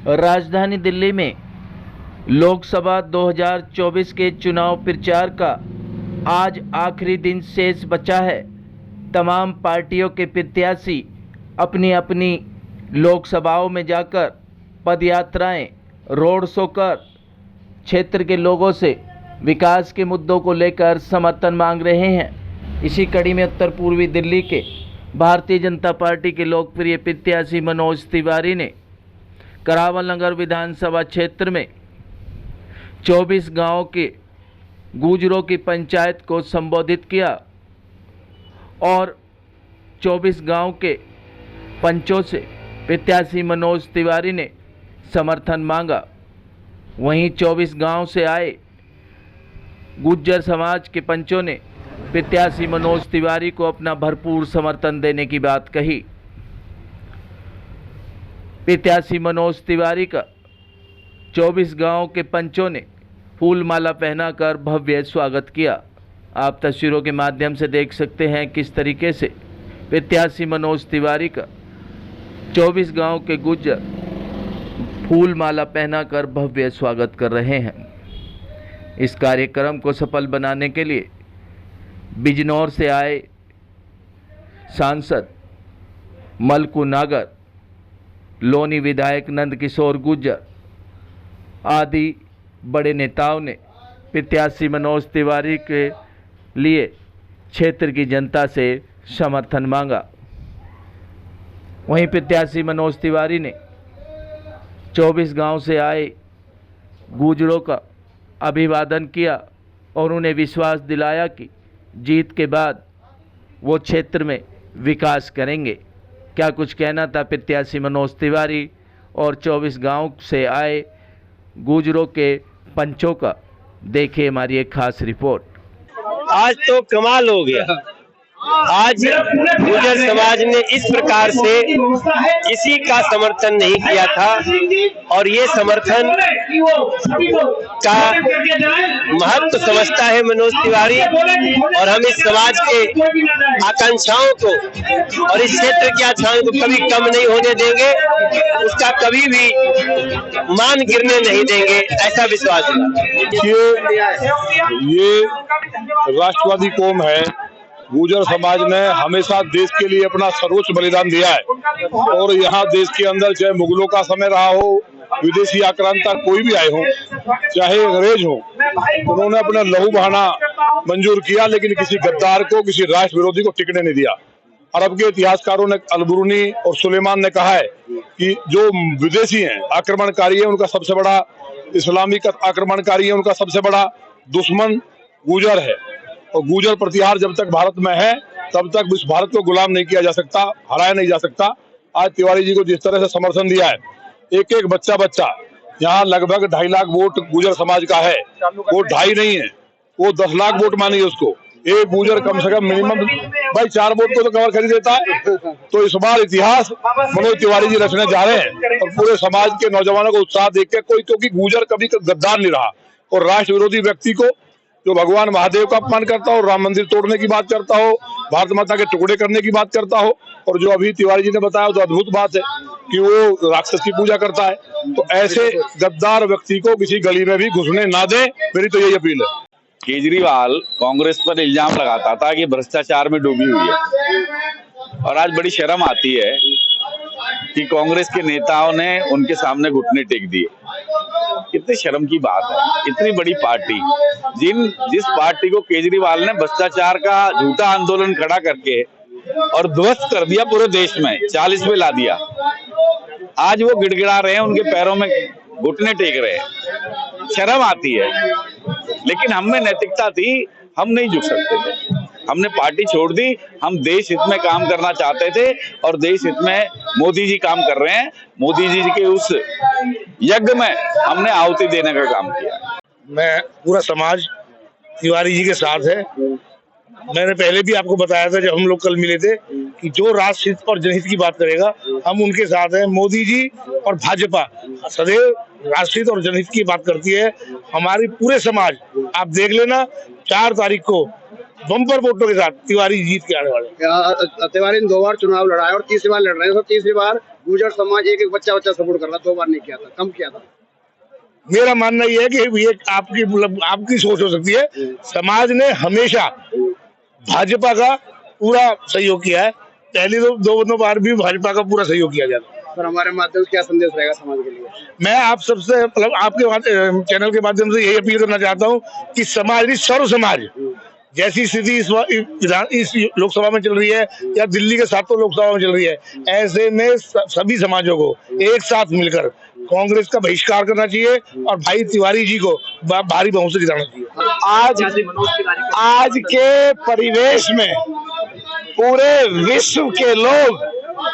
राजधानी दिल्ली में लोकसभा 2024 के चुनाव प्रचार का आज आखिरी दिन शेष बचा है। तमाम पार्टियों के प्रत्याशी अपनी अपनी लोकसभाओं में जाकर पदयात्राएं, रोड शो कर क्षेत्र के लोगों से विकास के मुद्दों को लेकर समर्थन मांग रहे हैं। इसी कड़ी में उत्तर पूर्वी दिल्ली के भारतीय जनता पार्टी के लोकप्रिय प्रत्याशी मनोज तिवारी ने करावल नगर विधानसभा क्षेत्र में 24 गांवों के गुजरों की पंचायत को संबोधित किया और 24 गांव के पंचों से प्रत्याशी मनोज तिवारी ने समर्थन मांगा। वहीं 24 गांव से आए गुज्जर समाज के पंचों ने प्रत्याशी मनोज तिवारी को अपना भरपूर समर्थन देने की बात कही। प्रत्याशी मनोज तिवारी का 24 गांव के पंचों ने फूल माला पहनाकर भव्य स्वागत किया। आप तस्वीरों के माध्यम से देख सकते हैं किस तरीके से प्रत्याशी मनोज तिवारी का 24 गांव के गुज्जर फूल माला पहनाकर भव्य स्वागत कर रहे हैं। इस कार्यक्रम को सफल बनाने के लिए बिजनौर से आए सांसद मलकू नागर, लोनी विधायक नंदकिशोर गुर्जर आदि बड़े नेताओं ने प्रत्याशी मनोज तिवारी के लिए क्षेत्र की जनता से समर्थन मांगा। वहीं प्रत्याशी मनोज तिवारी ने 24 गांव से आए गुजरों का अभिवादन किया और उन्हें विश्वास दिलाया कि जीत के बाद वो क्षेत्र में विकास करेंगे। क्या कुछ कहना था प्रत्याशी मनोज तिवारी और 24 गांव से आए गुजरों के पंचों का, देखिए हमारी एक खास रिपोर्ट। आज तो कमाल हो गया। आज गुर्जर समाज ने इस प्रकार से किसी का समर्थन नहीं किया था और ये समर्थन का महत्व समझता है मनोज तिवारी, और हम इस समाज के आकांक्षाओं को और इस क्षेत्र की आकांक्षाओं को कभी कम नहीं होने देंगे, उसका कभी भी मान गिरने नहीं देंगे, ऐसा विश्वास है। ये राष्ट्रवादी कौम है। गुर्जर समाज ने हमेशा देश के लिए अपना सर्वोच्च बलिदान दिया है और यहाँ देश के अंदर चाहे मुगलों का समय रहा हो, विदेशी आक्रांता कोई भी आए हो, चाहे अंग्रेज हो, उन्होंने अपना लहू बहाना मंजूर किया, लेकिन किसी गद्दार को, किसी राष्ट्र विरोधी को टिकने नहीं दिया। अरब के इतिहासकारों ने, अलबरूनी और सुलेमान ने कहा है कि जो विदेशी हैं, आक्रमणकारी है, उनका सबसे बड़ा इस्लामी आक्रमणकारी है, उनका सबसे बड़ा दुश्मन गुर्जर है। और गुर्जर प्रतिहार जब तक भारत में है तब तक इस भारत को गुलाम नहीं किया जा सकता, हराया नहीं जा सकता। आज तिवारी जी को जिस तरह से समर्थन दिया है, एक एक बच्चा यहाँ लगभग 2.5 लाख वोट गुर्जर समाज का है। वो 2.5 नहीं है, वो 10 लाख वोट मानिए उसको। एक गुर्जर कम से कम मिनिमम भाई 4 वोट को तो कवर कर ही देता है। तो इस बार इतिहास मनोज तिवारी जी रचने जा रहे हैं और पूरे समाज के नौजवानों को उत्साह देख के कोई, क्योंकि गुर्जर कभी गद्दार नहीं रहा और राष्ट्र विरोधी व्यक्ति को जो भगवान महादेव का अपमान करता हो, राम मंदिर तोड़ने की बात करता हो, भारत माता के टुकड़े करने की बात करता हो, और जो अभी तिवारी जी ने बताया तो अद्भुत बात है कि वो राक्षस की पूजा करता है। तो ऐसे गद्दार व्यक्ति को किसी गली में भी घुसने ना दे, मेरी तो यही अपील है। केजरीवाल कांग्रेस पर इल्जाम लगाता था कि भ्रष्टाचार में डूबी हुई है, और आज बड़ी शर्म आती है कि कांग्रेस के नेताओं ने उनके सामने घुटने टेक दिए। कितनी शर्म की बात है। इतनी बड़ी पार्टी, जिस पार्टी को केजरीवाल ने भ्रष्टाचार का झूठा आंदोलन खड़ा करके और ध्वस्त कर दिया, पूरे देश में 40 में ला दिया, आज वो गिड़गिड़ा रहे हैं, उनके पैरों में घुटने टेक रहे हैं। शर्म आती है। लेकिन हम में नैतिकता थी, हम नहीं झुक सकते थे, हमने पार्टी छोड़ दी। हम देश हित में काम करना चाहते थे और देश हित में मोदी जी काम कर रहे हैं। मोदी जी के उस यज्ञ में हमने आहुति देने का काम किया। मैं पूरा समाज तिवारी जी के साथ है। मैंने पहले भी आपको बताया था जब हम लोग कल मिले थे कि जो राष्ट्र हित और जनहित की बात करेगा हम उनके साथ हैं। मोदी जी और भाजपा सदैव राष्ट्र हित और जनहित की बात करती है। हमारी पूरे समाज, आप देख लेना 4 तारीख को बम्पर वोटों के साथ तिवारी जीत के आने वाले। तिवारी ने 2 बार चुनाव लड़ा है और तीसरी बार लड़ रहे हैं, तो तीसरी बार गुर्जर समाज एक बच्चा सपोर्ट कर रहा, 2 बार नहीं किया था, कम किया था। मेरा मानना यह है कि ये आपकी सोच हो सकती है। समाज ने हमेशा भाजपा का पूरा सहयोग किया है, पहली तो 2 बार भी भाजपा का पूरा सहयोग किया जाता है। सर, हमारे माध्यम से क्या संदेश रहेगा समाज के लिए? मैं आप सबसे आपके चैनल के माध्यम से यही अपील करना चाहता हूँ कि समाज, सर्व समाज, जैसी स्थिति इस लोकसभा में चल रही है या दिल्ली के 7 लोकसभा में चल रही है, ऐसे में सभी समाजों को एक साथ मिलकर कांग्रेस का बहिष्कार करना चाहिए और भाई तिवारी जी को भारी बहुमत से जिताना चाहिए। आज के परिवेश में पूरे विश्व के लोग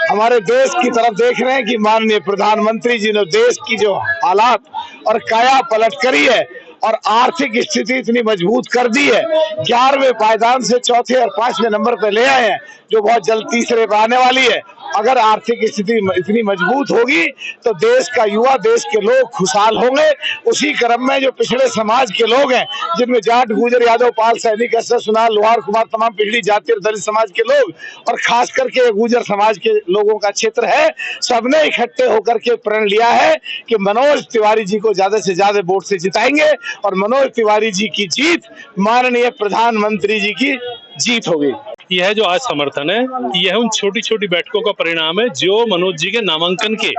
हमारे देश की तरफ देख रहे हैं कि माननीय प्रधानमंत्री जी ने देश की जो हालात और काया पलट करी है और आर्थिक स्थिति इतनी मजबूत कर दी है, 11वें पायदान से 4थे और 5वें नंबर पे ले आए हैं, जो बहुत जल्द 3रे पे आने वाली है। अगर आर्थिक स्थिति इतनी मजबूत होगी तो देश का युवा, देश के लोग खुशहाल होंगे। उसी क्रम में जो पिछड़े समाज के लोग हैं, जिनमें जाट, गुर्जर, यादव, पाल, सैनिक, एसएस, सुनार, लोहार, कुमार, तमाम पिछड़ी जाति और दलित समाज के लोग और खास करके गुर्जर समाज के लोगों का क्षेत्र है, सबने इकट्ठे होकर के प्रण लिया है कि मनोज तिवारी जी को ज्यादा से ज्यादा वोट से जिताएंगे और मनोज तिवारी जी की जीत माननीय प्रधानमंत्री जी की जीत होगी। यह जो आज समर्थन है, यह उन छोटी छोटी बैठकों का परिणाम है जो मनोज जी के नामांकन के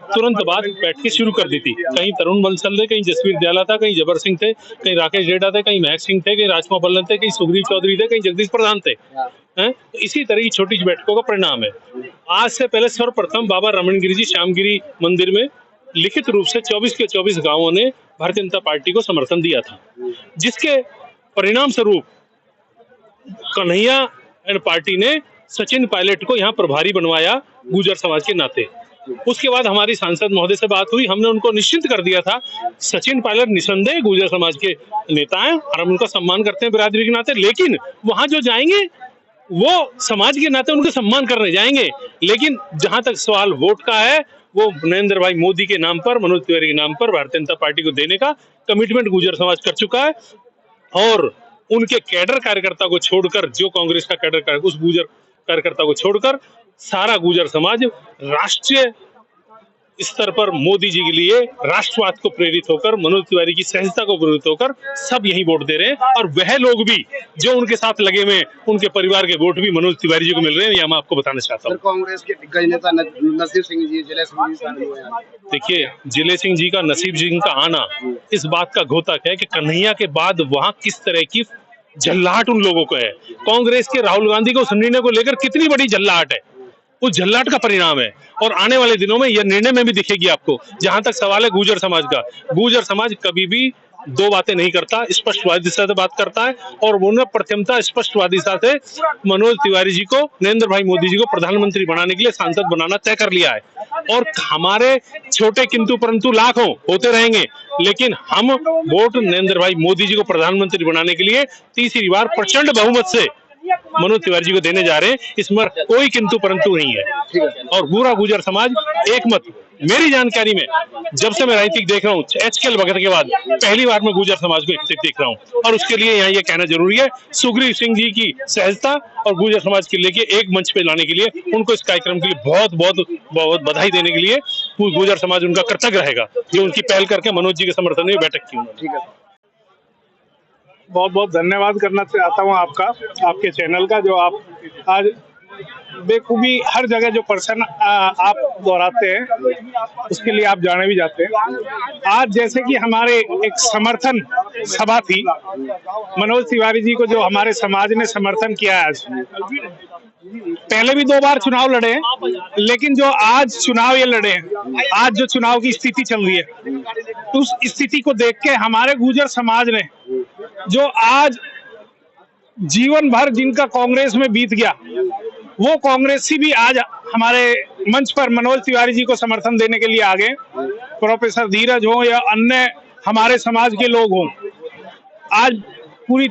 तुरंत बाद बैठकें शुरू कर दी थी। कहीं तरुण बंसल थे, कहीं जसवीर दयाला था, कहीं जबर सिंह थे, कहीं राकेश डेढ़ा थे, कहीं महक सिंह थे, कहीं राजकुमार बल्लन थे, कहीं सुग्रीव चौधरी थे, कहीं जगदीश प्रधान थे। तो इसी तरह की छोटी बैठकों का परिणाम है। आज से पहले सर्वप्रथम बाबा रमणगिरी जी श्यामगिरी मंदिर में लिखित रूप से 24 के 24 गांवों ने भारतीय जनता पार्टी को समर्थन दिया था, जिसके परिणाम स्वरूप कन्हैया एंड पार्टी ने सचिन पायलट को यहाँ प्रभारी बनवाया गुर्जर समाज के नाते। उसके बाद हमारी सांसद महोदय से बात हुई, हमने उनको निश्चित कर दिया था सचिन पायलट निसंदेह गुर्जर समाज के नेता हैं और हम उनका सम्मान करते हैं बिरादरी के नाते, लेकिन वहां जो जाएंगे वो समाज के नाते उनका सम्मान करने जाएंगे। लेकिन जहां तक सवाल वोट का है, वो नरेंद्र भाई मोदी के नाम पर, मनोज तिवारी के नाम पर भारतीय जनता पार्टी को देने का कमिटमेंट गुर्जर समाज कर चुका है और उनके कैडर कार्यकर्ता को छोड़कर, जो कांग्रेस का कैडर उस गुर्जर कार्यकर्ता को छोड़कर सारा गुर्जर समाज राष्ट्रीय स्तर पर मोदी जी के लिए राष्ट्रवाद को प्रेरित होकर, मनोज तिवारी की सहजता को प्रेरित होकर सब यही वोट दे रहे हैं। और वह लोग भी जो उनके साथ लगे हुए, उनके परिवार के वोट भी मनोज तिवारी जी को मिल रहे हैं। यह मैं आपको बताना चाहता हूँ। कांग्रेस के दिग्गज नेता नसीब सिंह जी, जिले सिंह जी, देखिए, जिले सिंह जी का, नसीब सिंह का आना इस बात का घोतक है कि कन्हैया के बाद वहां किस तरह की झल्लाहट उन लोगों को है। कांग्रेस के राहुल गांधी को उस निर्णय को लेकर कितनी बड़ी झल्लाहट है, उस झल्लाहट का परिणाम है और आने वाले दिनों में यह निर्णय में भी दिखेगी आपको। जहां तक सवाल है गुर्जर समाज का, गुर्जर समाज कभी भी दो बातें नहीं करता, स्पष्टवादी से बात करता है और उन्होंने प्रथमता स्पष्टवादी से मनोज तिवारी जी को, नरेंद्र भाई मोदी जी को प्रधानमंत्री बनाने के लिए सांसद बनाना तय कर लिया है। और हमारे छोटे किंतु परंतु लाखों होते रहेंगे, लेकिन हम वोट नरेंद्र भाई मोदी जी को प्रधानमंत्री बनाने के लिए तीसरी बार प्रचंड बहुमत से मनोज तिवारी जी को देने जा रहे हैं। इसमें कोई किंतु परंतु नहीं है और पूरा गुर्जर समाज एक मत। मेरी जानकारी में जब से मैं राजनीतिक देख रहा हूँ, एचकेएल भगत के बाद पहली बार मैं गुर्जर समाज को एक देख रहा हूँ और उसके लिए यहाँ ये कहना जरूरी है, सुग्रीव सिंह जी की सहजता और गुर्जर समाज के लिए एक मंच पे लाने के लिए उनको इस कार्यक्रम के लिए बहुत बहुत बहुत बधाई देने के लिए गुर्जर समाज उनका कृतज्ञ रहेगा, जो उनकी पहल करके मनोज जी के समर्थन में बैठक की उन्होंने। बहुत बहुत धन्यवाद करना चाहता हूँ आपके चैनल का, जो आप आज बेखूबी हर जगह जो पर्सन आप दोहराते हैं उसके लिए आप जाने भी जाते हैं। आज जैसे कि हमारे एक समर्थन सभा थी मनोज तिवारी जी को, जो हमारे समाज ने समर्थन किया है। आज पहले भी 2 बार चुनाव लड़े हैं, लेकिन जो आज चुनाव ये लड़े हैं, आज जो चुनाव की स्थिति चल रही है, तो उस स्थिति को देख के हमारे गुर्जर समाज ने, जो आज जीवन भर जिनका कांग्रेस में बीत गया, वो कांग्रेसी भी आज हमारे मंच पर मनोज तिवारी जी को समर्थन देने के लिए आ गए। प्रोफेसर धीरज हो या अन्य हमारे समाज के लोग हों, आज पूरी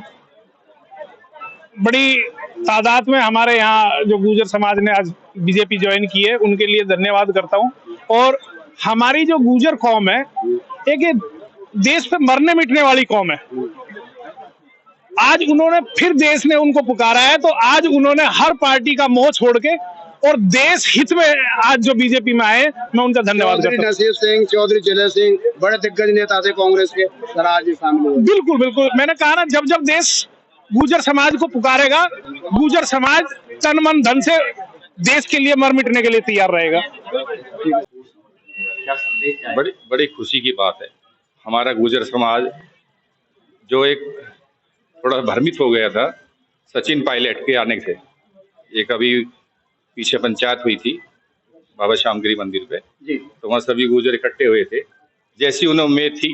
बड़ी तादाद में हमारे यहाँ जो गुर्जर समाज ने आज बीजेपी ज्वाइन की है, उनके लिए धन्यवाद करता हूँ। और हमारी जो गुर्जर कौम है, एक देश पे मरने मिटने वाली कौम है। आज उन्होंने फिर देश ने उनको पुकारा है, तो आज उन्होंने हर पार्टी का मोह छोड़ के और देश हित में आज जो बीजेपी में आए, मैं उनका धन्यवाद चौधरी करता हूं। नसीर सिंह, चौधरी जय सिंह बड़े दिग्गज नेता थे कांग्रेस के, सर आज शामिल हुए। बिल्कुल बिल्कुल, मैंने कहा ना, जब जब देश गुर्जर समाज को पुकारेगा, गुर्जर समाज तन मन धन से देश के लिए मर मिटने के लिए तैयार रहेगा। बड़ी खुशी की बात है। हमारा गुर्जर समाज जो एक थोड़ा भ्रमित हो गया था सचिन पायलट के आने से, एक अभी पीछे पंचायत हुई थी बाबा श्यामगिरी मंदिर पे, तो वहाँ सभी गुर्जर इकट्ठे हुए थे। जैसी उन्हें उम्मीद थी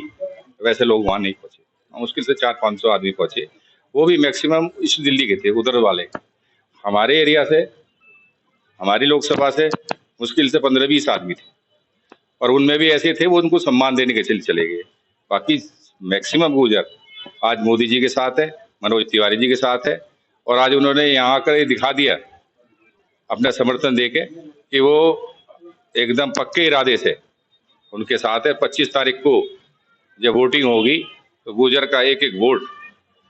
वैसे लोग वहाँ नहीं पहुंचे, मुश्किल से 400-500 आदमी पहुंचे, वो भी मैक्सिमम ईस्ट दिल्ली के थे, उधर वाले। हमारे एरिया से, हमारी लोकसभा से मुश्किल से 15-20 आदमी थे, और उनमें भी ऐसे थे वो उनको सम्मान देने के चले गए। बाकी मैक्सिमम गुर्जर आज मोदी जी के साथ है, मनोज तिवारी जी के साथ है, और आज उन्होंने यहाँ आकर ये दिखा दिया अपना समर्थन देके कि वो एकदम पक्के इरादे से उनके साथ है। 25 तारीख को जब वोटिंग होगी तो गुर्जर का एक एक वोट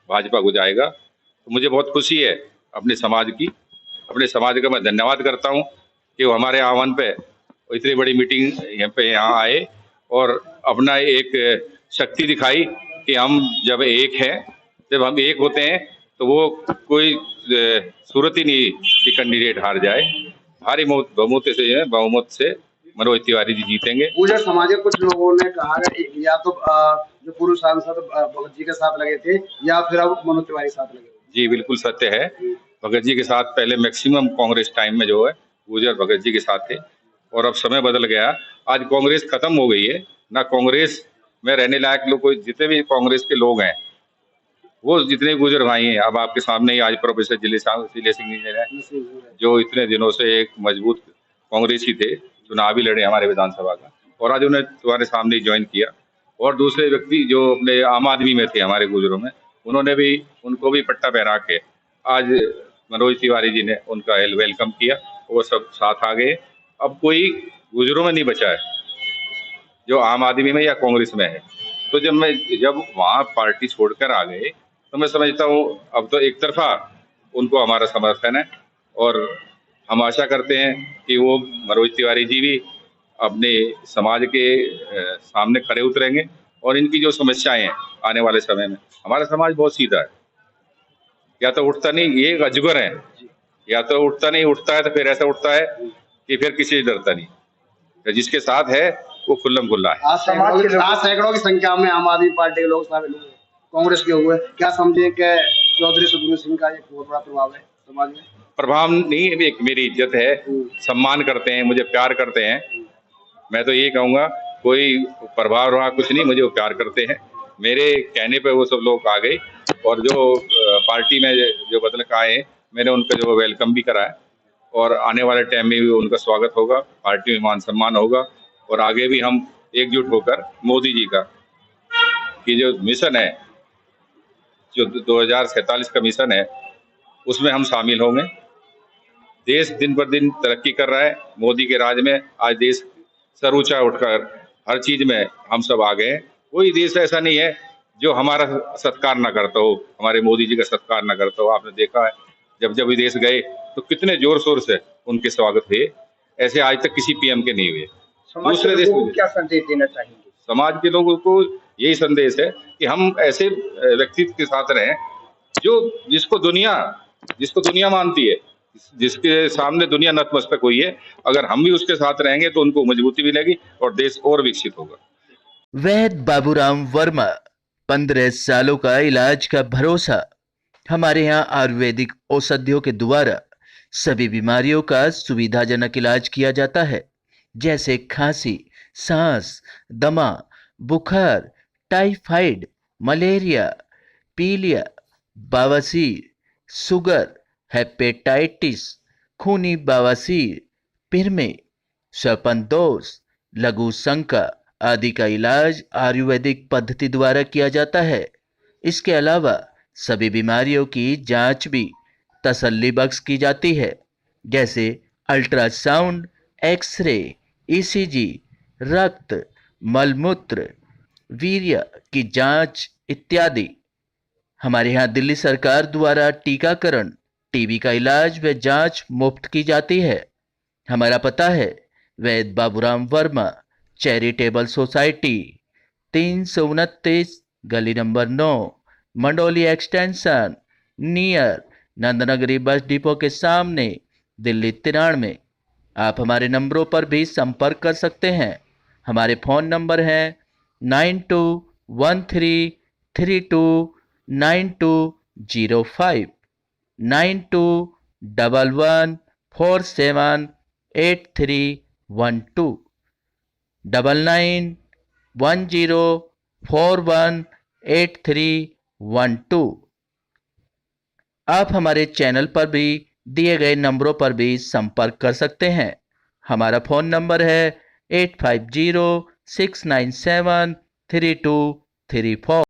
भाजपा को जाएगा। तो मुझे बहुत खुशी है अपने समाज की, अपने समाज का मैं धन्यवाद करता हूँ कि वो हमारे आह्वान पे इतनी बड़ी मीटिंग यहाँ आए और अपना एक शक्ति दिखाई कि हम जब एक हैं, जब हम एक होते हैं तो वो कोई सूरत ही नहीं कि कैंडिडेट हार जाए। भारी बहुमत से मनोज तिवारी जी जीतेंगे। गुर्जर समाज के कुछ लोगों ने कहा है या तो जो पूर्व सांसद भगत जी के साथ लगे थे या फिर अब मनोज तिवारी के साथ लगे। जी बिल्कुल सत्य है, भगत जी के साथ पहले मैक्सिमम कांग्रेस टाइम में जो है गुर्जर भगत जी के साथ थे, और अब समय बदल गया। आज कांग्रेस खत्म हो गई है ना, कांग्रेस में रहने लायक लोग, जितने भी कांग्रेस के लोग हैं वो जितने गुर्जर भाई हैं, अब आपके सामने ही आज प्रोफेसर जिले सिंह जी ने, जो इतने दिनों से एक मजबूत कांग्रेसी थे, चुनाव भी लड़े हमारे विधानसभा का, और आज उन्हें तुम्हारे सामने ज्वाइन किया। और दूसरे व्यक्ति जो अपने आम आदमी में थे हमारे गुर्जरों में, उन्होंने भी, उनको भी पट्टा पहरा के आज मनोज तिवारी जी ने उनका वेलकम किया, वो सब साथ आ गए। अब कोई गुर्जरों में नहीं बचा है जो आम आदमी में या कांग्रेस में है। तो जब वहाँ पार्टी छोड़कर आ गए तो मैं समझता हूँ अब तो एक तरफा उनको हमारा समर्थन है, और हम आशा करते हैं कि वो मनोज तिवारी जी भी अपने समाज के सामने खड़े उतरेंगे, और इनकी जो समस्याएं हैं आने वाले समय में, हमारा समाज बहुत सीधा है, या तो उठता नहीं, ये एक अजगर है, या तो उठता नहीं, उठता है तो फिर ऐसा उठता है कि फिर किसी से डरता नहीं, तो जिसके साथ है वो खुल्लम खुल्ला है। आज सैकड़ों की संख्या में आम आदमी पार्टी के लोग शामिल हुए, कांग्रेस के हुए, क्या समझे कि चौधरी सुखबीर सिंह का एक बहुत बड़ा प्रभाव है समाज में? प्रभाव नहीं, एक मेरी इज्जत है, सम्मान करते हैं, मुझे प्यार करते हैं। मैं तो ये कहूँगा कोई प्रभाव रहा कुछ नहीं, मुझे वो प्यार करते हैं। मेरे कहने पे वो सब लोग आ गए, और जो पार्टी में जो बदल के आए, मैंने उनका जो वेलकम भी करा है, और आने वाले टाइम में भी उनका स्वागत होगा, पार्टी में मान सम्मान होगा, और आगे भी हम एकजुट होकर मोदी जी का कि जो मिशन है, जो 2047 का मिशन है, उसमें हम शामिल होंगे। देश दिन पर दिन तरक्की कर रहा है, मोदी के राज में आज देश सर ऊंचा उठकर हर चीज में हम सब आ गए हैं। कोई देश ऐसा नहीं है जो हमारा सत्कार ना करता हो, हमारे मोदी जी का सत्कार ना करता हो। आपने देखा है जब विदेश गए तो कितने जोर शोर से उनके स्वागत हुए, ऐसे आज तक किसी पीएम के नहीं हुए। दूसरे देश में क्या संदेश देना चाहेंगे? समाज के लोगों को यही संदेश है कि हम ऐसे व्यक्तित्व के साथ रहें जिसको दुनिया मानती है, जिसके सामने दुनिया नतमस्तक हुई है। अगर हम भी उसके साथ रहेंगे तो उनको मजबूती मिलेगी और देश और विकसित होगा। वैद्य बाबूराम वर्मा, 15 सालों का इलाज का भरोसा। हमारे यहाँ आयुर्वेदिक औषधियों के द्वारा सभी बीमारियों का सुविधाजनक इलाज किया जाता है, जैसे खांसी, सांस, दमा, बुखार, टाइफाइड, मलेरिया, पीलिया, बवासीर, शुगर, हेपेटाइटिस, खूनी बवासीर, पिरमे, श्वपनदोष, लघु शंका आदि का इलाज आयुर्वेदिक पद्धति द्वारा किया जाता है। इसके अलावा सभी बीमारियों की जांच भी तसल्ली बख्श की जाती है, जैसे अल्ट्रासाउंड, एक्सरे, ईसीजी, रक्त, मलमूत्र, वीर्य की जांच इत्यादि। हमारे यहाँ दिल्ली सरकार द्वारा टीकाकरण, टीबी का इलाज व जांच मुफ्त की जाती है। हमारा पता है वैद बाबूराम वर्मा चैरिटेबल सोसाइटी 329 गली number 9 Mandoli extension near Nand Nagri bus depot के सामने दिल्ली 93। आप हमारे नंबरों पर भी संपर्क कर सकते हैं। हमारे फ़ोन नंबर हैं 9213329205 9211478312 9910418312। आप हमारे चैनल पर भी दिए गए नंबरों पर भी संपर्क कर सकते हैं। हमारा फ़ोन नंबर है 8506973234।